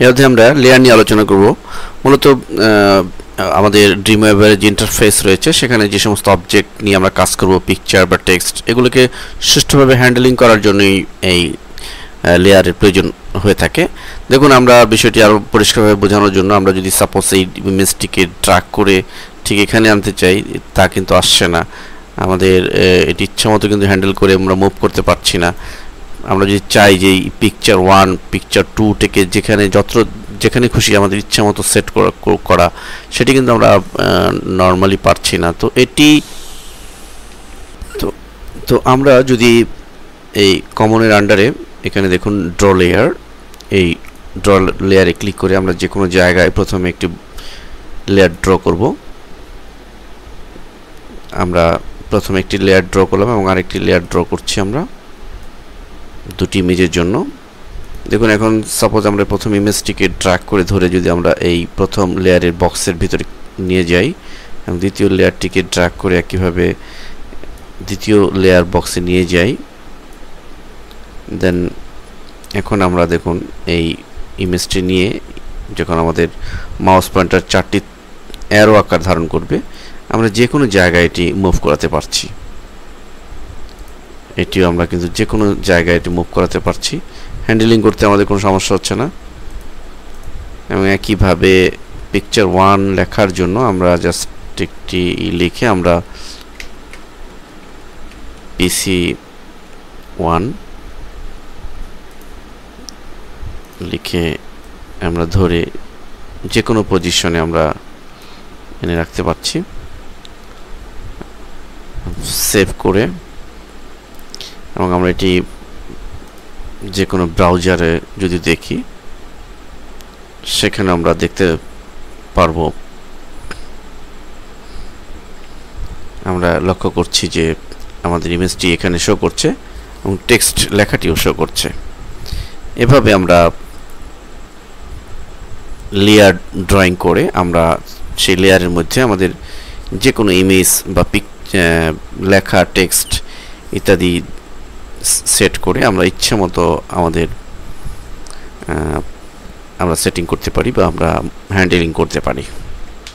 এর মধ্যে আমরা লেয়ার নিয়ে আলোচনা করব। মূলত আমাদের ড্রিমওয়েভের যে ইন্টারফেস রয়েছে সেখানে যে সমস্ত অবজেক্ট নিয়ে আমরা কাজ করব, পিকচার বা টেক্সট, এগুলোকে সুষ্ঠুভাবে হ্যান্ডেলিং করার জন্যই এই লেয়ারের প্রয়োজন হয়ে থাকে। দেখুন, আমরা বিষয়টি আরও পরিষ্কারভাবে বোঝানোর জন্য আমরা যদি সাপোজ এই ইমেজটিকে ড্র্যাগ করে ঠিক এখানে আনতে চাই, তা কিন্তু আসছে না। আমাদের এটি ইচ্ছা মতো কিন্তু হ্যান্ডেল করে আমরা মুভ করতে পারছি না। আমরা যদি চাই যে পিকচার 1 পিকচার 2 থেকে যেখানে খুশি আমাদের ইচ্ছা মতো সেট করা, সেটি কিন্তু আমরা নর্মালি পারছি না। তো এটি তো আমরা যদি এই কমনের আন্ডারে এখানে দেখুন ড্র লেয়ার, এই ড্র লেয়ারে ক্লিক করে আমরা যে কোনো জায়গায় প্রথমে একটি লেয়ার ড্র করব। আমরা প্রথমে একটি লেয়ার ড্র করলাম এবং আরেকটি লেয়ার ড্র করছি আমরা দুটি ইমেজের জন্য। দেখুন, এখন সাপোজ আমরা প্রথম ইমেজটিকে ড্র্যাগ করে ধরে যদি আমরা এই প্রথম লেয়ারের বক্সের ভিতরে নিয়ে যাই এবং দ্বিতীয় লেয়ারটিকে ড্র্যাগ করে একইভাবে দ্বিতীয় লেয়ার বক্সে নিয়ে যাই, দেন এখন আমরা দেখুন এই ইমেজটি নিয়ে যখন আমাদের মাউস পয়েন্টার 4টি অ্যারো আকার ধারণ করবে, আমরা যে কোনো জায়গায় এটি মুভ করাতে পারছি। এটিও আমরা কিন্তু যে কোনো জায়গায় এটি মুভ করাতে পারছি, হ্যান্ডেলিং করতে আমাদের কোনো সমস্যা হচ্ছে না। এবং একইভাবে পিকচার 1 লেখার জন্য আমরা জাস্ট একটি লিখে আমরা PC1 লিখে আমরা ধরে যে কোনো পজিশনে আমরা এনে রাখতে পারছি। সেভ করে এবং আমরা এটি যে কোনো ব্রাউজারে যদি দেখি সেখানে আমরা দেখতে পারবো। আমরা লক্ষ্য করছি যে আমাদের ইমেজটি এখানে শো করছে এবং টেক্সট লেখাটিও শো করছে। এভাবে আমরা লেয়ার ড্রয়িং করে আমরা সেই লেয়ারের মধ্যে আমাদের যে কোনো ইমেজ বা লেখা, টেক্সট ইত্যাদি সেট করে আমরা ইচ্ছা মতো আমরা সেটিং করতে পারি বা আমরা হ্যান্ডেলিং করতে পারি।